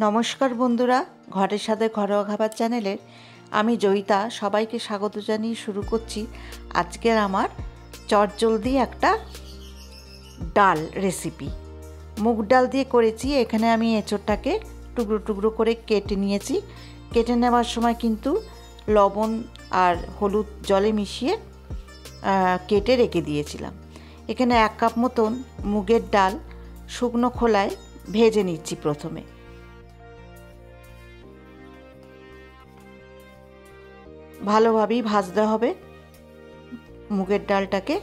নমস্কার বন্ধুরা, ঘরের সাথে ঘরোয়া খাবার চ্যানেলের আমি জয়িতা সবাইকে স্বাগত জানিয়ে শুরু করছি আজকের আমার চটজলদি একটা ডাল রেসিপি। মুগ ডাল দিয়ে করেছি। এখানে আমি এঁচোড়টাকে টুকরো টুকরো করে কেটে নিয়েছি। কেটে নেওয়ার সময় কিন্তু লবণ আর হলুদ জলে মিশিয়ে কেটে রেখে দিয়েছিলাম। এখানে 1 কাপ মতন মুগের ডাল শুকনো খোলায় ভেজে নিচ্ছি। প্রথমে ভালোভাবেই ভাজতে হবে মুগের ডালটাকে।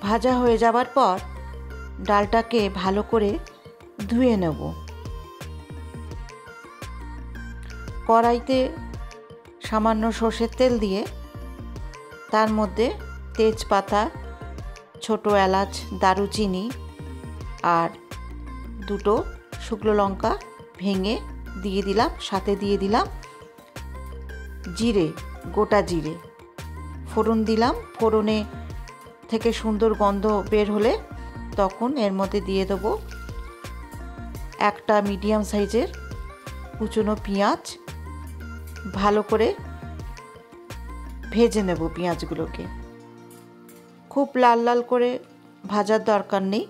ভাজা হয়ে যাবার পর ডালটাকে ভালো করে ধুয়ে নেব। কড়াইতে সামান্য সর্ষের তেল দিয়ে তার মধ্যে তেজপাতা, ছোট এলাচ, দারুচিনি আর 2টো শুকনো লঙ্কা ভেঙে দিয়ে দিলাম। সাথে দিয়ে দিলাম জিরে, গোটা জিরে ফোড়ন দিলাম। ফোড়নে থেকে সুন্দর গন্ধ বের হলে তখন এর মধ্যে দিয়ে দেবো একটা মিডিয়াম সাইজের কুচনো পেঁয়াজ। ভালো করে ভেজে নেব পেঁয়াজগুলোকে। খুব লাল লাল করে ভাজার দরকার নেই।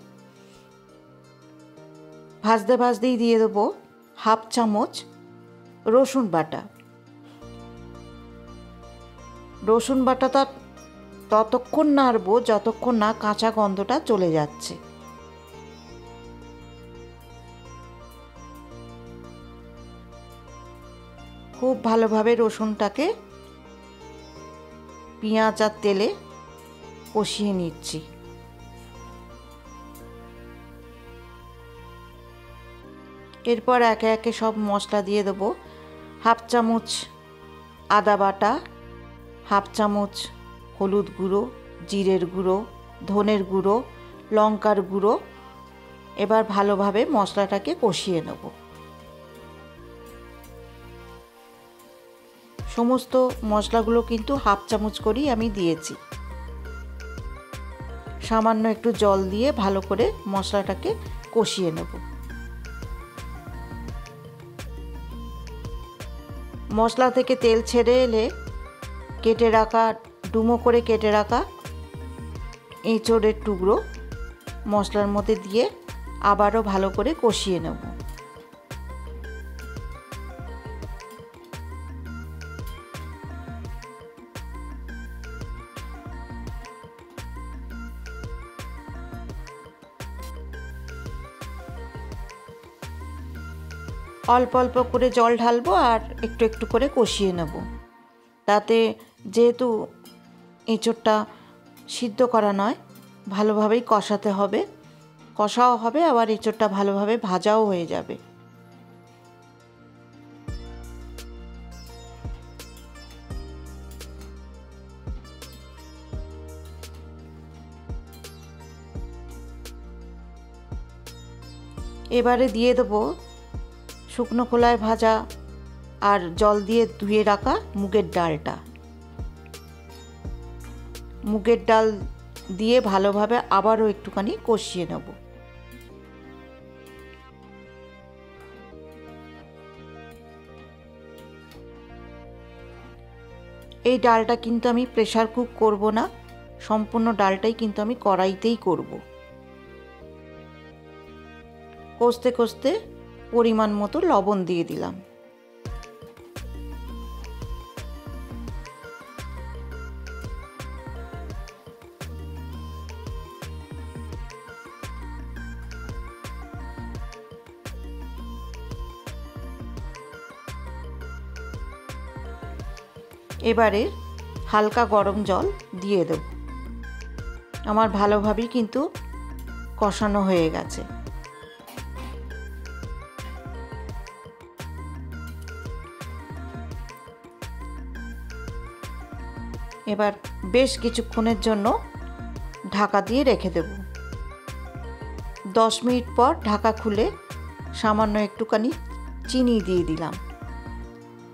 ভাজতে ভাজতেই দিয়ে দেবো 1/2 চামচ রসুন বাটা। রসুন বাটাটা ততক্ষণ নাড়বো যতক্ষণ না কাঁচা গন্ধটা চলে যাচ্ছে। খুব ভালোভাবে রসুনটাকে পেঁয়াজ আর তেলে কষিয়ে নিচ্ছি। এরপর একে একে সব মশলা দিয়ে দেবো। 1/2 চামচ আদা বাটা, 1/2 চামচ হলুদ গুঁড়ো, জিরের গুঁড়ো, ধনের গুঁড়ো, লঙ্কার গুঁড়ো। এবার ভালোভাবে মশলাটাকে কষিয়ে নেব। সমস্ত মশলাগুলো কিন্তু 1/2 চামচ করেই আমি দিয়েছি। সামান্য একটু জল দিয়ে ভালো করে মশলাটাকে কষিয়ে নেব। মশলা থেকে তেল ছেড়ে এলে কেটে রাখা, ডুমো করে কেটে রাখা এঁচোড়ের টুকরো মশলার মধ্যে দিয়ে আবারও ভালো করে কষিয়ে নেব। অল্প অল্প করে জল ঢালবো আর একটু একটু করে কষিয়ে নেব। তাতে যেহেতু এঁচোড়টা সিদ্ধ করা নয়, ভালোভাবেই কষাতে হবে। কষাও হবে, আবার এঁচোড়টা ভালোভাবে ভাজাও হয়ে যাবে। এবারে দিয়ে দেবো শুকনো খোলায় ভাজা আর জল দিয়ে ধুয়ে রাখা মুগের ডালটা। মুগের ডাল দিয়ে ভালোভাবে আবারও একটুখানি কষিয়ে নেব। এই ডালটা কিন্তু আমি প্রেসার কুক করব না, সম্পূর্ণ ডালটাই কিন্তু আমি কড়াইতেই করব। কষতে কষতে পরিমাণ মতো লবণ দিয়ে দিলাম। এবারে হালকা গরম জল দিয়ে দেব। আমার ভালোভাবেই কিন্তু কষানো হয়ে গেছে। এবার বেশ কিছুক্ষণের জন্য ঢাকা দিয়ে রেখে দেব। 10 মিনিট পর ঢাকা খুলে সামান্য একটুখানি চিনি দিয়ে দিলাম।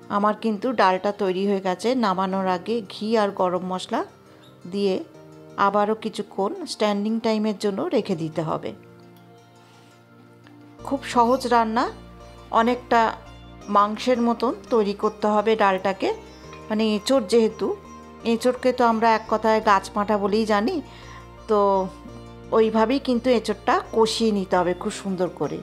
আমার কিন্তু ডালটা তৈরি হয়ে গেছে। নামানোর আগে ঘি আর গরম মশলা দিয়ে আবারও কিছুক্ষণ স্ট্যান্ডিং টাইমের জন্য রেখে দিতে হবে। খুব সহজ রান্না, অনেকটা মাংসের মতন তৈরি করতে হবে ডালটাকে। মানে এঁচোড়, যেহেতু এঁচোড়কে তো আমরা এক কথায় গাছপাঁটা বলেই জানি, তো ওইভাবেই কিন্তু এঁচোড়টা কষিয়ে নিতে হবে খুব সুন্দর করে।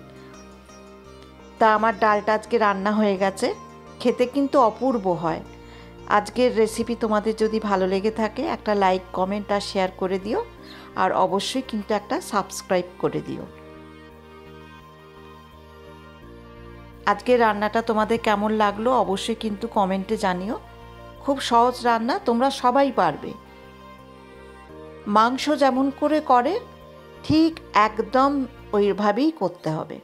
তা আমার ডালটা আজকে রান্না হয়ে গেছে, খেতে কিন্তু অপূর্ব হয়। আজকের রেসিপি তোমাদের যদি ভালো লেগে থাকে একটা লাইক, কমেন্ট আর শেয়ার করে দিও, আর অবশ্যই কিন্তু একটা সাবস্ক্রাইব করে দিও। আজকের রান্নাটা তোমাদের কেমন লাগলো অবশ্যই কিন্তু কমেন্টে জানিও। খুব সহজ রান্না, তোমরা সবাই পারবে। মাংস যেমন করে ঠিক একদম ওইভাবেই করতে হবে।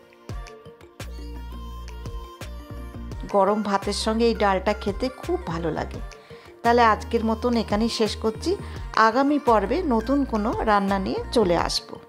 গরম ভাতের সঙ্গে এই ডালটা খেতে খুব ভালো লাগে। তাহলে আজকের মতন এখানেই শেষ করছি। আগামী পর্বে নতুন কোনো রান্না নিয়ে চলে আসবো।